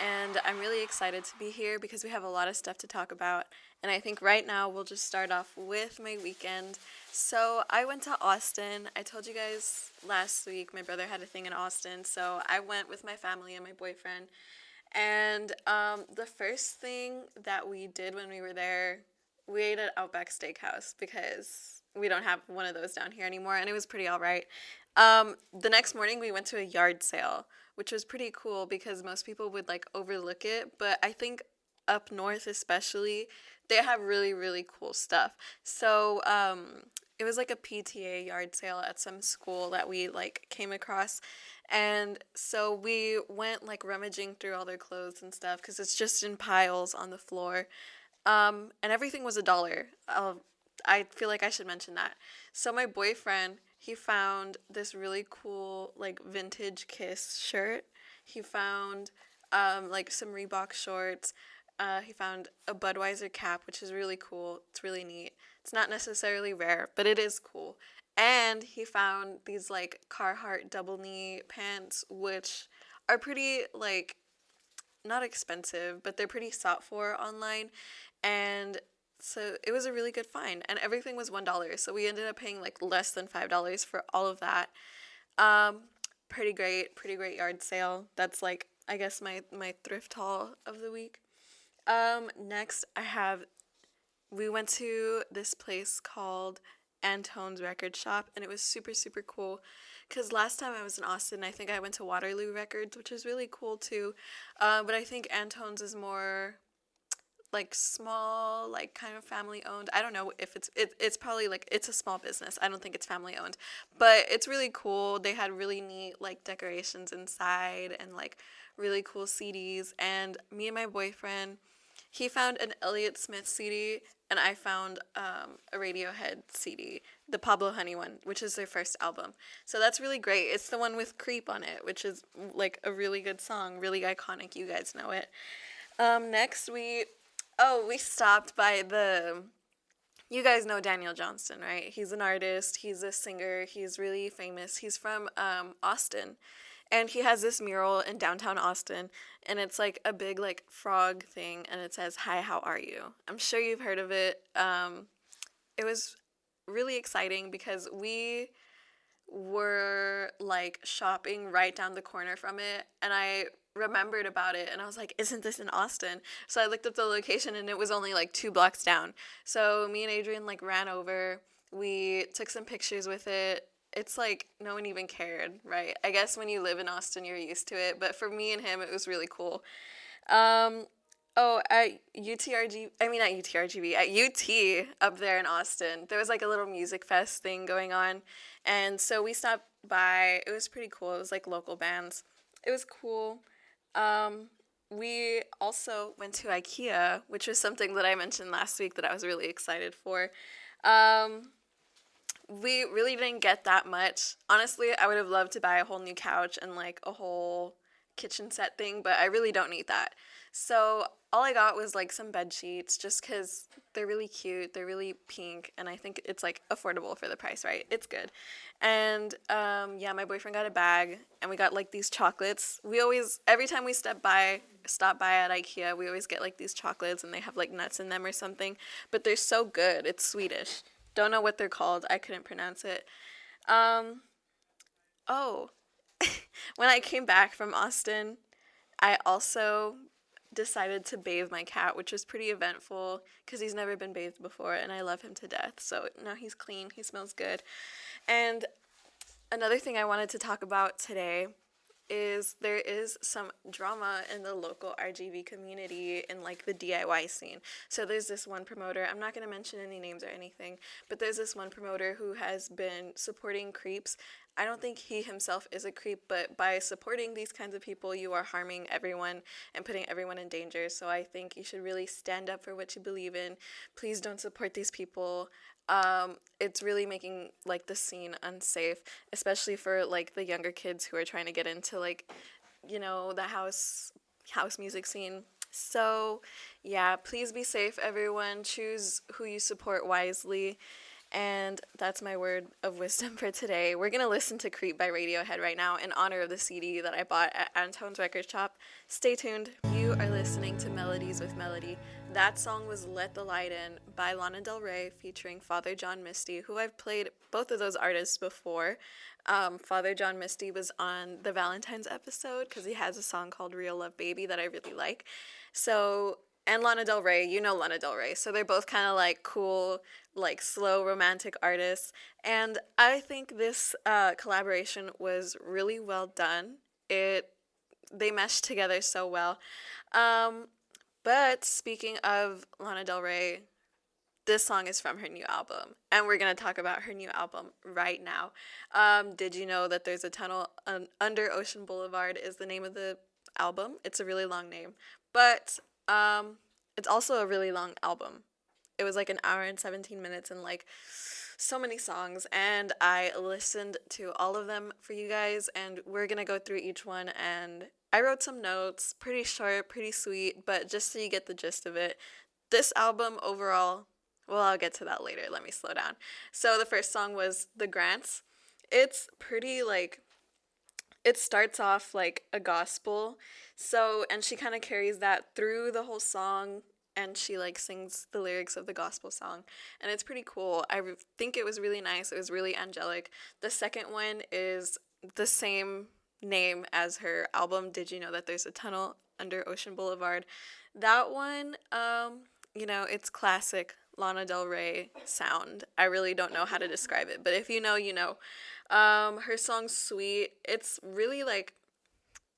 and I'm really excited to be here because we have a lot of stuff to talk about. And I think right now we'll just start off with my weekend. So I went to Austin. I told you guys last week my brother had a thing in Austin, so I went with my family and my boyfriend. And the first thing that we did when we were there, we ate at Outback Steakhouse because we don't have one of those down here anymore, and it was pretty all right. The next morning, we went to a yard sale, which was pretty cool because most people would like overlook it, but I think up north, especially, they have really, really cool stuff. So, it was like a PTA yard sale at some school that we like came across. And so we went like rummaging through all their clothes and stuff because it's just in piles on the floor. And everything was $1. I feel like I should mention that. So my boyfriend, he found this really cool like vintage Kiss shirt. He found like some Reebok shorts. He found a Budweiser cap, which is really cool. It's really neat. It's not necessarily rare, but it is cool. And he found these like Carhartt double knee pants, which are pretty like not expensive, but they're pretty sought for online. And so it was a really good find, and everything was $1. So we ended up paying like less than $5 for all of that. Um, pretty great yard sale. That's like I guess my thrift haul of the week. Next I have we went to this place called Antone's Record Shop, and it was super, super cool. Because last time I was in Austin, I think I went to Waterloo Records, which is really cool too. But I think Antone's is more like small, like kind of family owned. I don't know if it's probably like it's a small business. I don't think it's family owned, but it's really cool. They had really neat like decorations inside and like really cool CDs. And me and my boyfriend, he found an Elliott Smith CD, and I found a Radiohead CD, the Pablo Honey one, which is their first album. So that's really great. It's the one with Creep on it, which is like a really good song, really iconic. You guys know it. Next we stopped by you guys know Daniel Johnston, right? He's an artist, he's a singer, he's really famous. He's from Austin. And he has this mural in downtown Austin, and it's like a big like frog thing, and it says, "Hi, how are you?" I'm sure you've heard of it. It was really exciting because we were like shopping right down the corner from it, and I remembered about it, and I was like, isn't this in Austin? So I looked up the location, and it was only like 2 blocks down. So me and Adrian like ran over, we took some pictures with it. It's like no one even cared, right? I guess when you live in Austin you're used to it, but for me and him it was really cool. um at UTRG, I mean, not UTRGV, at UT up there in Austin, there was like a little music fest thing going on. And so we stopped by. It was pretty cool. It was like local bands. It was cool. Um, we also went to IKEA, which was something that I mentioned last week that I was really excited for. Um, we really didn't get that much. Honestly, I would have loved to buy a whole new couch and like a whole kitchen set thing, but I really don't need that. So all I got was like some bed sheets just because they're really cute, they're really pink, and I think it's like affordable for the price, right? It's good. And yeah, my boyfriend got a bag, and we got like these chocolates. We always, every time we stop by at IKEA, we always get like these chocolates, and they have like nuts in them or something, but they're so good. It's Swedish. Don't know what they're called. I couldn't pronounce it. Um, oh, when I came back from Austin, I also decided to bathe my cat, which was pretty eventful because he's never been bathed before, and I love him to death. So now he's clean, he smells good. And another thing I wanted to talk about today is there is some drama in the local RGV community in like the DIY scene. So there's this one promoter, I'm not going to mention any names or anything, but there's this one promoter who has been supporting creeps. I don't think he himself is a creep, but by supporting these kinds of people, you are harming everyone and putting everyone in danger. So I think you should really stand up for what you believe in. Please don't support these people. It's really making like the scene unsafe, especially for like the younger kids who are trying to get into like, the house music scene. So yeah, please be safe, everyone. Choose who you support wisely. And that's my word of wisdom for today. We're going to listen to Creep by Radiohead right now in honor of the CD that I bought at Antone's Record Shop. Stay tuned. You are listening to Melodies with Melody. That song was Let the Light In by Lana Del Rey featuring Father John Misty, who I've played both of those artists before. Father John Misty was on the Valentine's episode because he has a song called Real Love Baby that I really like. So, and Lana Del Rey, you know Lana Del Rey. So they're both kind of like cool, like slow romantic artists. And I think this collaboration was really well done. They meshed together so well. Um, but speaking of Lana Del Rey, this song is from her new album, and we're gonna talk about her new album right now. Did you know that there's a tunnel under Ocean Boulevard? Is the name of the album? It's a really long name, but it's also a really long album. It was like an hour and 17 minutes and like so many songs, and I listened to all of them for you guys, and we're gonna go through each one. And I wrote some notes, pretty short, pretty sweet, but just so you get the gist of it. This album overall, well, I'll get to that later. Let me slow down. So the first song was The Grants. It's pretty like it starts off like a gospel. So, and she kind of carries that through the whole song, and she like sings the lyrics of the gospel song, and it's pretty cool. Think it was really nice. It was really angelic. The second one is the same name as her album, Did You Know That There's a Tunnel Under Ocean Boulevard? That one, it's classic Lana Del Rey sound. I really don't know how to describe it, but if you know, you know. Her song's sweet. It's really like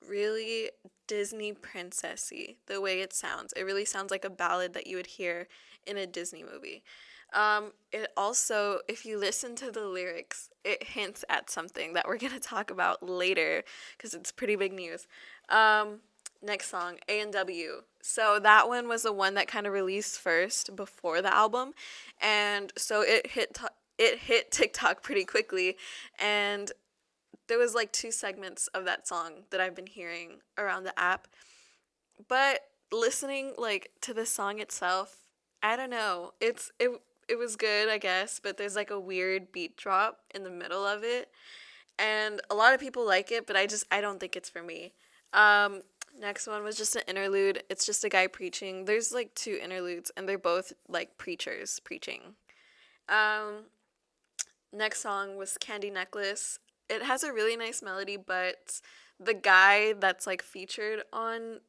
really Disney princessy the way it sounds. It really sounds like a ballad that you would hear in a Disney movie. It also, if you listen to the lyrics, it hints at something that we're gonna talk about later because it's pretty big news. Next song, A&W. So that one was the one that kind of released first before the album, and so it hit TikTok pretty quickly, and there was like two segments of that song that I've been hearing around the app. But listening like to the song itself, I don't know. It was good, I guess, but there's like a weird beat drop in the middle of it. And a lot of people like it, but I don't think it's for me. Next one was just an interlude. It's just a guy preaching. There's like two interludes, and they're both like preachers preaching. Um, Next song was Candy Necklace. It has a really nice melody, but the guy that's like featured on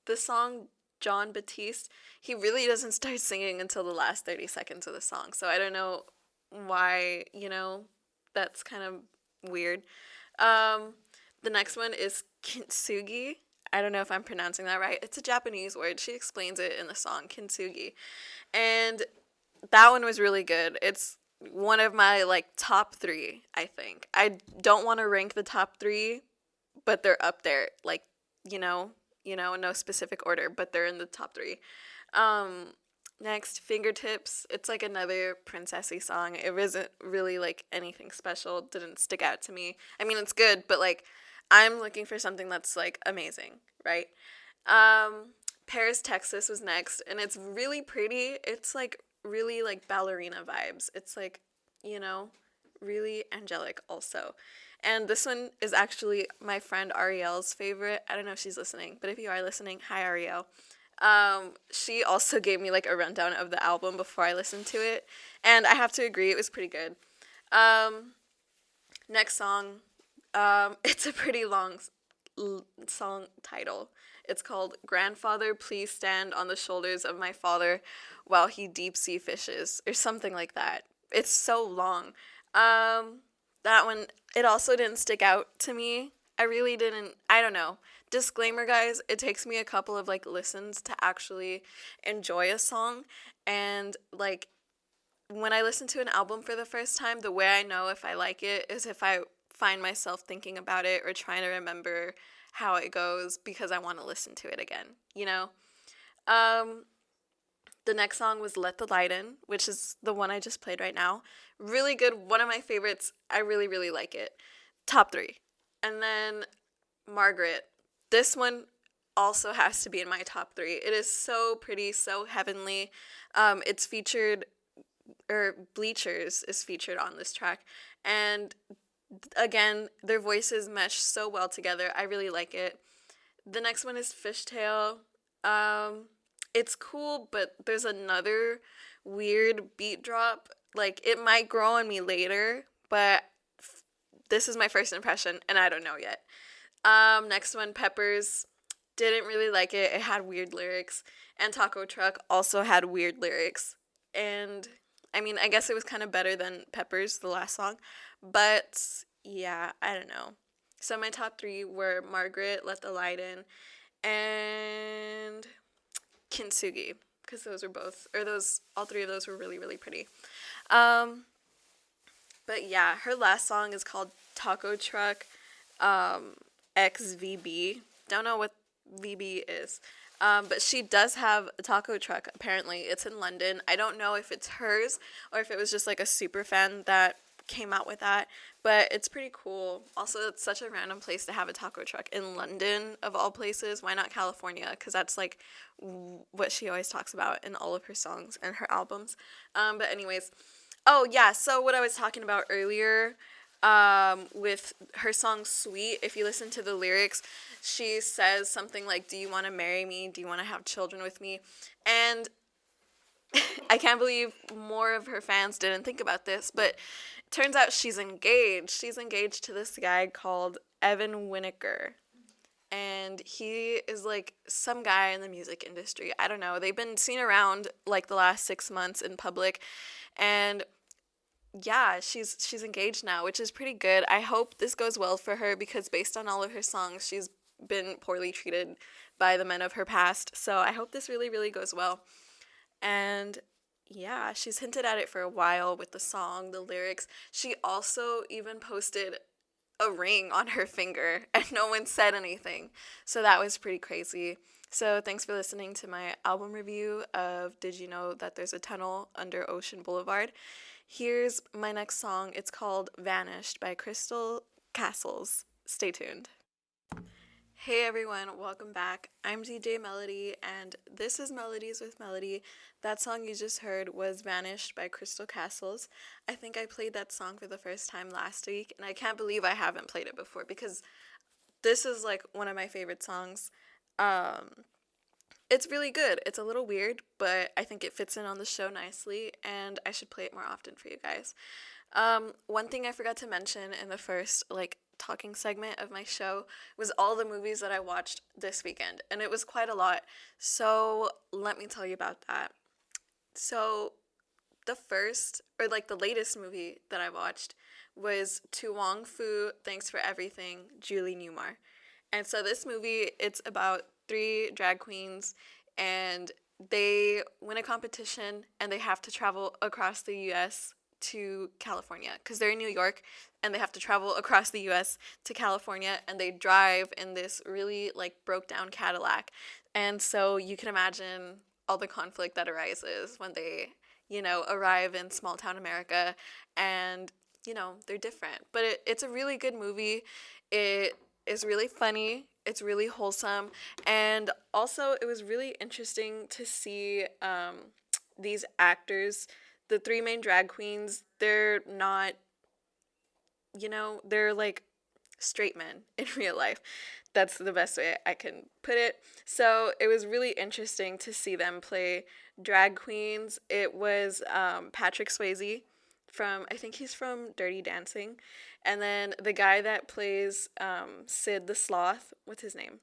the song, John Batiste, he really doesn't start singing until the last 30 seconds of the song. So I don't know why, that's kind of weird. The next one is kintsugi. I don't know if I'm pronouncing that right. It's a Japanese word. She explains it in the song, kintsugi. And that one was really good. It's one of my like top 3, I think. I don't want to rank the top 3, but they're up there. Like, no specific order, but they're in the top 3. Next, Fingertips. It's like another princessy song. It wasn't really like anything special. Didn't stick out to me. I mean, it's good, but like I'm looking for something that's like amazing, right? Paris, Texas was next, and it's really pretty. It's like really like ballerina vibes. It's like, really angelic also. And this one is actually my friend Ariel's favorite. I don't know if she's listening, but if you are listening, hi Ariel. She also gave me like a rundown of the album before I listened to it, and I have to agree it was pretty good. Next song, it's a pretty long song title. It's called Grandfather, Please Stand on the Shoulders of My Father While He Deep Sea Fishes, or something like that. It's so long. That one, it also didn't stick out to me. I really didn't, I don't know. Disclaimer, guys, it takes me a couple of like listens to actually enjoy a song. And like when I listen to an album for the first time, the way I know if I like it is if I find myself thinking about it or trying to remember how it goes because I want to listen to it again, The next song was Let the Light In, which is the one I just played right now. Really good, one of my favorites. I really, really like it. Top 3. And then Margaret. This one also has to be in my top 3. It is so pretty, so heavenly. It's featured, or Bleachers is featured on this track. And again, their voices mesh so well together. I really like it. The next one is Fishtail. Um, it's cool, but there's another weird beat drop. Like it might grow on me later, but this is my first impression, and I don't know yet. Next one, Peppers. Didn't really like it. It had weird lyrics. And Taco Truck also had weird lyrics. And I mean, I guess it was kind of better than Peppers, the last song. But yeah, I don't know. So my top three were Margaret, Let the Light In, and Kintsugi. Because those were both, or those, all three of those were really, really pretty. Um, but yeah, her last song is called Taco Truck XVB. Don't know what VB is. But she does have a taco truck, apparently. It's in London. I don't know if it's hers or if it was just like a super fan that came out with that. But it's pretty cool. Also, it's such a random place to have a taco truck in London, of all places. Why not California? Because that's like what she always talks about in all of her songs and her albums. But, anyways. Oh, yeah. So, what I was talking about earlier with her song Sweet, if you listen to the lyrics, she says something like, do you want to marry me? Do you want to have children with me? And I can't believe more of her fans didn't think about this, but it turns out she's engaged. She's engaged to this guy called Evan Winiker. And he is like some guy in the music industry. I don't know. They've been seen around like the last 6 months in public. And yeah, she's engaged now, which is pretty good. I hope this goes well for her because based on all of her songs, she's been poorly treated by the men of her past. So I hope this really, really goes well. And yeah, she's hinted at it for a while with the song, the lyrics. She also even posted a ring on her finger and no one said anything. So that was pretty crazy. So thanks for listening to my album review of Did You Know That There's a Tunnel Under Ocean Boulevard. Here's my next song. It's called Vanished by Crystal Castles. Stay tuned. Hey everyone, welcome back. I'm DJ Melody, and this is Melodies with Melody. That song you just heard was Vanished by Crystal Castles. I think I played that song for the first time last week, and I can't believe I haven't played it before because this is like one of my favorite songs. It's really good. It's a little weird, but I think it fits in on the show nicely, and I should play it more often for you guys. One thing I forgot to mention in the first, talking segment of my show was all the movies that I watched this weekend, and it was quite a lot. So, let me tell you about that. So, the first, or the latest movie that I watched was To Wong Fu, Thanks for Everything, Julie Newmar. And so this movie, it's about three drag queens, and they win a competition, and they have to travel across the U.S. to California, because they're in New York, and they have to travel across the U.S. to California, and they drive in this really, broke down Cadillac. And so you can imagine all the conflict that arises when they, arrive in small town America, and, they're different. But it's a really good movie. It is really funny. It's really wholesome. And also, it was really interesting to see these actors. The three main drag queens, they're not, they're straight men in real life. That's the best way I can put it. So it was really interesting to see them play drag queens. It was Patrick Swayze I think he's from Dirty Dancing. And then the guy that plays Sid the Sloth, what's his name?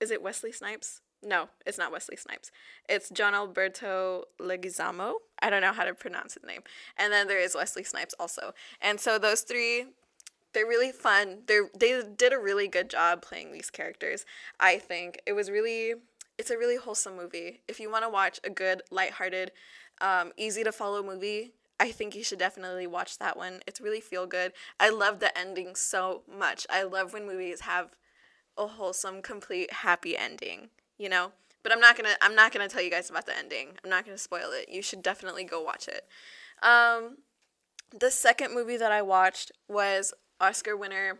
Is it Wesley Snipes? No, it's not Wesley Snipes. It's John Alberto Leguizamo. I don't know how to pronounce his name. And then there is Wesley Snipes also. And so those three, they're really fun. They did a really good job playing these characters, I think. It's a really wholesome movie. If you want to watch a good, lighthearted, easy to follow movie, I think you should definitely watch that one. It's really feel good. I love the ending so much. I love when movies have a wholesome, complete, happy ending, But I'm not gonna tell you guys about the ending. I'm not gonna spoil it. You should definitely go watch it. The second movie that I watched was Oscar winner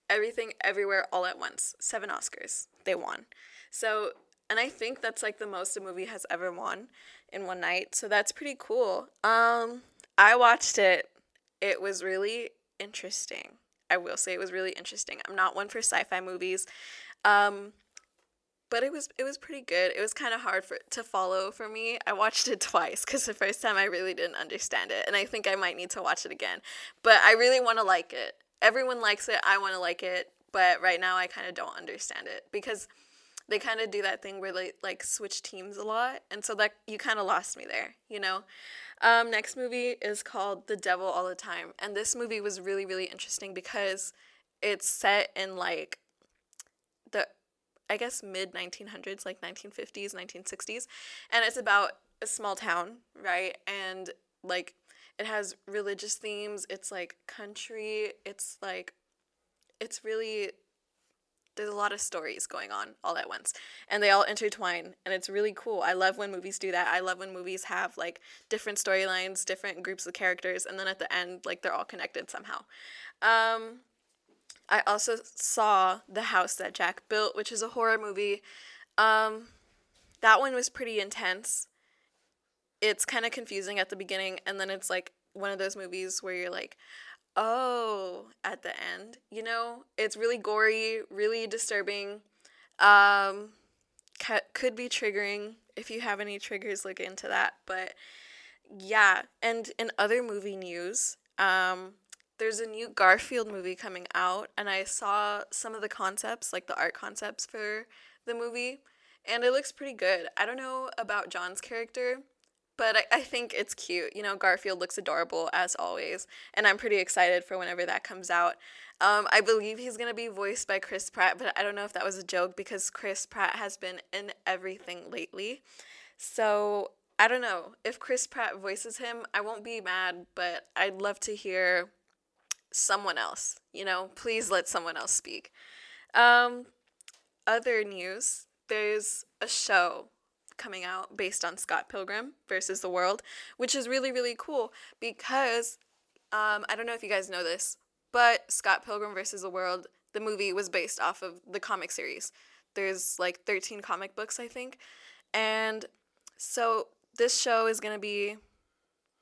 Everything Everywhere All at Once. 7 Oscars. They won. So, and I think that's the most a movie has ever won in one night. So that's pretty cool. I watched it. It was really interesting. I will say it was really interesting. I'm not one for sci-fi movies. But but it was pretty good. It was kind of hard for to follow for me. I watched it twice because the first time I really didn't understand it, and I think I might need to watch it again. But I really want to like it. Everyone likes it. I want to like it, but right now I kind of don't understand it because they kind of do that thing where they like switch teams a lot, and so that you kind of lost me there, you know. Next movie is called The Devil All the Time, and this movie was really really interesting because it's set in like the I guess mid 1900s, like 1950s, 1960s, and it's about a small town, right? And like it has religious themes. It's like country. It's like it's really there's a lot of stories going on all at once and they all intertwine and it's really cool. I love when movies do that. I love when movies have like different storylines, different groups of characters, and then at the end like they're all connected somehow. um I also saw The House That Jack Built, which is a horror movie. um that one was pretty intense. It's kind of confusing at the beginning and then it's like one of those movies where you're like, oh, at the end, it's really gory, really disturbing. Um, could be triggering. If you have any triggers, look into that. But yeah, and in other movie news, there's a new Garfield movie coming out, and I saw some of the concepts, like the art concepts for the movie, and it looks pretty good. I don't know about John's character, but I think it's cute. Garfield looks adorable as always, and I'm pretty excited for whenever that comes out. I believe he's going to be voiced by Chris Pratt, but I don't know if that was a joke because Chris Pratt has been in everything lately. So I don't know. If Chris Pratt voices him, I won't be mad, but I'd love to hear someone else. Please let someone else speak. Um, Other news, there's a show coming out based on Scott Pilgrim versus the World, which is really, really cool because I don't know if you guys know this, but Scott Pilgrim versus the World, the movie was based off of the comic series. There's like 13 comic books, I think. And so this show is going to be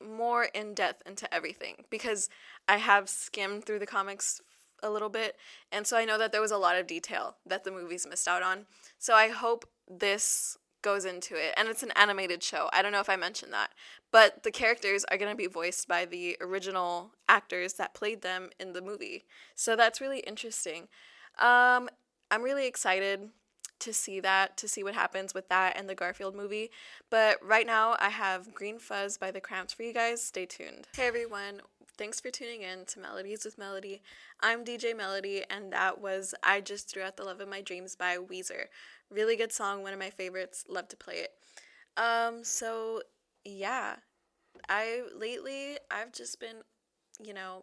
more in depth into everything because I have skimmed through the comics a little bit, and so I know that there was a lot of detail that the movies missed out on. So I hope this goes into it, and it's an animated show. I don't know if I mentioned that, but the characters are going to be voiced by the original actors that played them in the movie. So that's really interesting. I'm really excited to see that, to see what happens with that and the Garfield movie. But right now, I have Green Fuzz by The Cramps for you guys. Stay tuned. Hey everyone, thanks for tuning in to Melodies with Melody. I'm DJ Melody, and that was I Just Threw Out the Love of My Dreams by Weezer. Really good song, one of my favorites. Love to play it. So yeah, I've just been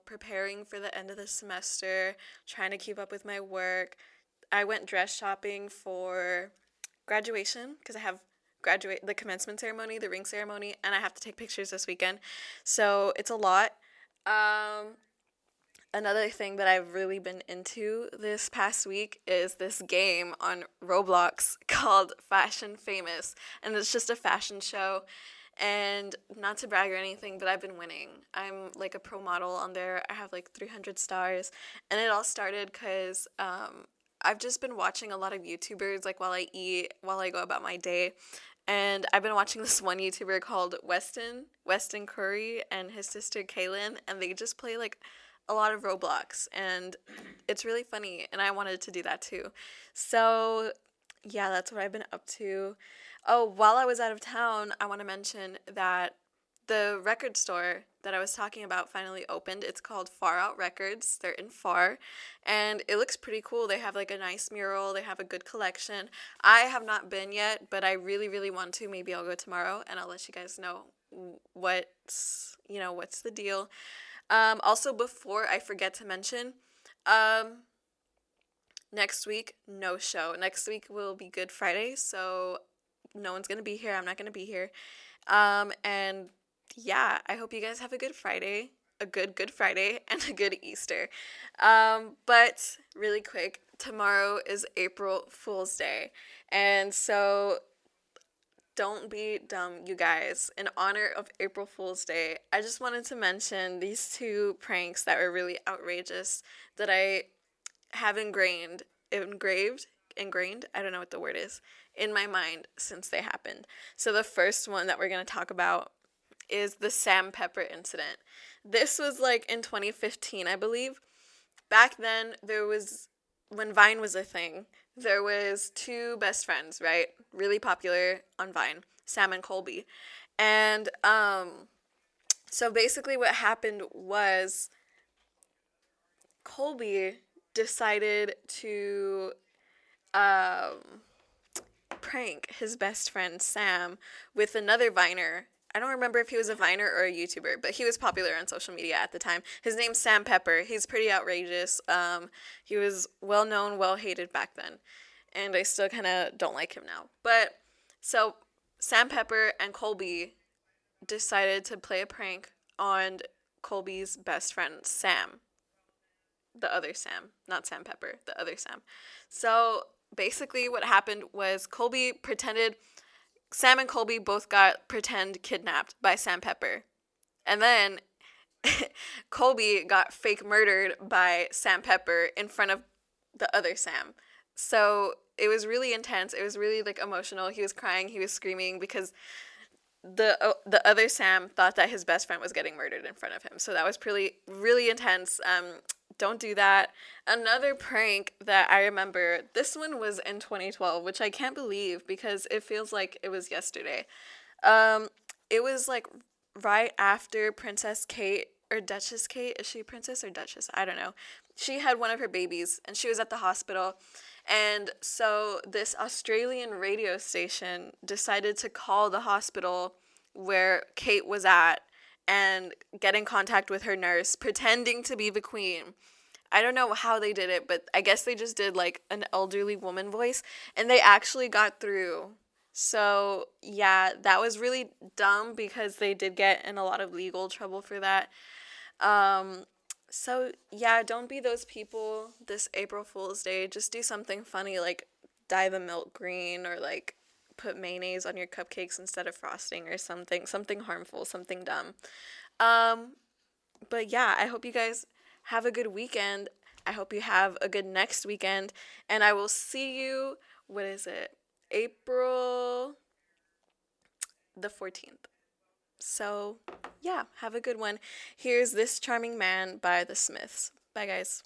preparing for the end of the semester, trying to keep up with my work. I went dress shopping for graduation because I have the commencement ceremony, the ring ceremony, and I have to take pictures this weekend. So it's a lot. Um, Another thing that I've really been into this past week is this game on Roblox called Fashion Famous, and it's just a fashion show. And not to brag or anything, but I've been winning. I'm like a pro model on there. I have like 300 stars, and it all started because I've just been watching a lot of YouTubers like while I eat, while I go about my day. And I've been watching this one YouTuber called Weston Curry, and his sister Kaylin, and they just play like a lot of Roblox, and it's really funny, and I wanted to do that too. So yeah, that's what I've been up to. Oh, while I was out of town, I want to mention that the record store that I was talking about finally opened. It's called Far Out Records. They're in Far, and it looks pretty cool. They have like a nice mural. They have a good collection. I have not been yet, but I really, really want to. Maybe I'll go tomorrow, and I'll let you guys know what's the deal. Also, before I forget to mention, next week, no show. Next week will be Good Friday, so no one's going to be here. I'm not going to be here. And yeah, I hope you guys have a good Friday, a Good Friday, and a good Easter. But really quick, tomorrow is April Fool's Day. And so don't be dumb, you guys. In honor of April Fool's Day, I just wanted to mention these two pranks that were really outrageous that I have engraved ingrained, I don't know what the word is, in my mind since they happened. So the first one that we're going to talk about is the Sam Pepper incident. This was like in 2015, I believe. Back then, when Vine was a thing, there was two best friends, right? Really popular on Vine, Sam and Colby. And so basically what happened was Colby decided to um, prank his best friend Sam with another Viner. I don't remember if he was a Viner or a YouTuber, but he was popular on social media at the time. His name's Sam Pepper. He's pretty outrageous. He was well known, well hated back then, and I still kind of don't like him now. But so Sam Pepper and Colby decided to play a prank on Colby's best friend Sam, the other Sam, not Sam Pepper, the other Sam. So basically, what happened was Sam and Colby both got pretend kidnapped by Sam Pepper. And then Colby got fake murdered by Sam Pepper in front of the other Sam. So it was really intense. It was really like emotional. He was crying, he was screaming because the other Sam thought that his best friend was getting murdered in front of him. So that was really intense. Don't do that. Another prank that I remember, this one was in 2012, which I can't believe because it feels like it was yesterday. It was like right after Princess Kate or Duchess Kate. Is she Princess or Duchess? I don't know. She had one of her babies and she was at the hospital. And so this Australian radio station decided to call the hospital where Kate was at and get in contact with her nurse, pretending to be the queen. I don't know how they did it, but I guess they just did like an elderly woman voice, and they actually got through. So, yeah, that was really dumb because they did get in a lot of legal trouble for that. So, yeah, don't be those people this April Fool's Day. Just do something funny like dye the milk green or like put mayonnaise on your cupcakes instead of frosting or something harmful, something dumb. Um, but yeah, I hope you guys have a good weekend. I hope you have a good next weekend. And I will see you, what is it? April the 14th. So, yeah, have a good one. Here's This Charming Man by The Smiths. Bye, guys.